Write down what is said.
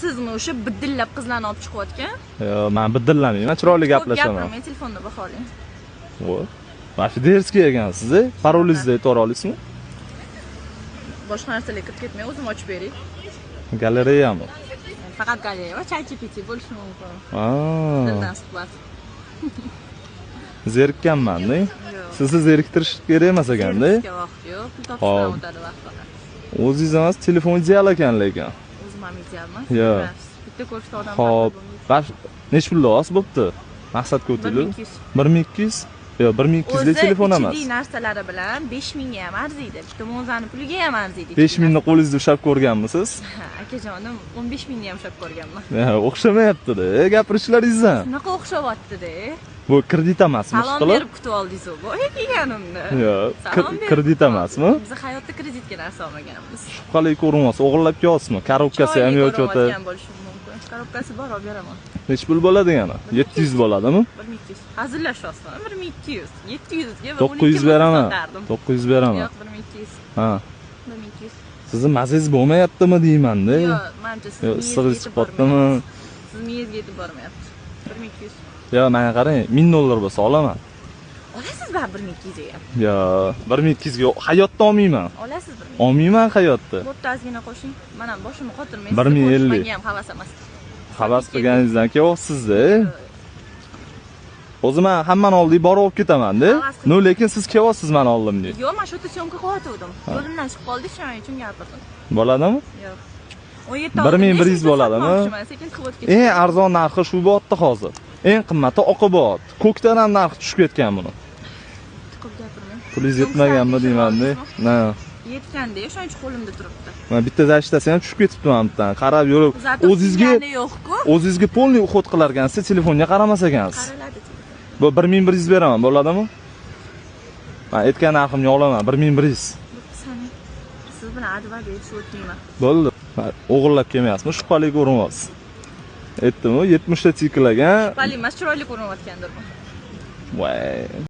Sizmi o'sha biddillab qizlarni olib chiqayotgan? Yo'q, men biddillamayman, chiroyli gaplashaman. Gapirmang, telefonni baho oling. Voy. Mana shu derskiy ekansiz-a? Parolingizni aytib olasizmi? Boshqa narsalarga kirib ketmay, o'zim ochib beray. Galereyami? Faqat galereya va chaychi-pichi bo'lishi mumkin. Dildan suhbat. Zerikkanman-da. Sizni zeriktirish kerak emas ekanda. Zerikishga vaqt yo'q, pul topishdan o'tadi vaqt faqat. O'zingiz emas, telefon ideal ekan lekin. O'zim ham idealman. Yo'q. Bitta ko'rishda odam Xo'p, necha pul olasiz bo'pti? Maqsadga o'taylik. 1200. 1200? Yo'q, 1200 lik telefon emas. O'zi narsalari bilan 5000 ga ham arziydi. Bitta mozani puliga ham arziydi. 5000 ni qo'lingizda ushlab ko'rganmisiz? Akajonim 15000 ni ham ushlab ko'rganman. O'xshamayapti-da, gapirishlaringizdan. Shunaqa o'xshayapti-da. Bu kredit emasmi, Salom ishqilib? berib kutib oldingiz-ku. Voy kelganimni. Yo'q, kredit emasmi? Biz hayotda kreditga narsa olmaganmiz. Shubhali ko'rinyapsiz, o'g'irlab kelyapsizmi? Korobkasi ham yo'q o'ta. Korobkasi bor, olib beraman. Necha pul bo'ladi yana? 700 bo'ladimi? 1200. Hazillashyapsan. 1200. 700 ga va 900 beraman. 900 beraman. Yo'q, 1200. Ha. 1200. Sizni mazangiz bo'lmayaptimi deyman-da. Yo'q, menimcha siz Sig'ingiz chiqyaptimi? Siz miyangizga yetib bormayapti. 1200. Yo'q, menga qarang, 1000 dollar bo'lsa olaman. Olasiz baribir 1200 ga ham. Yo'q, 1200 ga hayotda olmayman. Olasiz 1200. Olmayman hayotda. Bo'pti, ozgina qo'shing. Mana boshimni qotirmay. 1050. Menga ham havas emas. Havas qilganingizdan kelyapsiz-da. O'zi men hammani oldiga borib olib ketaman-da. No, lekin siz kelyapsiz men oldimga. Yo'q, men shu yerda syomka qilyotgandim. Yo'limdan chiqib qoldi, shuning uchun gapirdim. Bo'ladimi? Yo'q. 1100 bo'ladimi? Sekin chiqib o'tib Eng arzon narxi shu bo'tdi hozir. Eng qimmati oqibot. Ko'kdan ham narxi tushib ketgan buni. Chiqib gapirmang. Pulingiz yetmaganmi deyman-da. Na. Yetganda, shuning uchun qo'limda turibdi. Men bitta zashtasi ham tushib ketibdi men bittadan. Qarab yurib, o'zingizga polniy uxot qilar ekansiz, telefonga qaramas ekansiz. Qaraladi. Bu 1100 beraman, bo'ladimi? Men aytgan narximni olaman, 1100. Siz bilan advat etib o'tmayman. Bo'ldi. O'g'irlab kelmayapsizmi? Shubhali ko'rinyapsiz. Aytdimi? 70 ta tiklagan. Shubhali emas, chiroyli ko'rinayotgandir bu. Voy.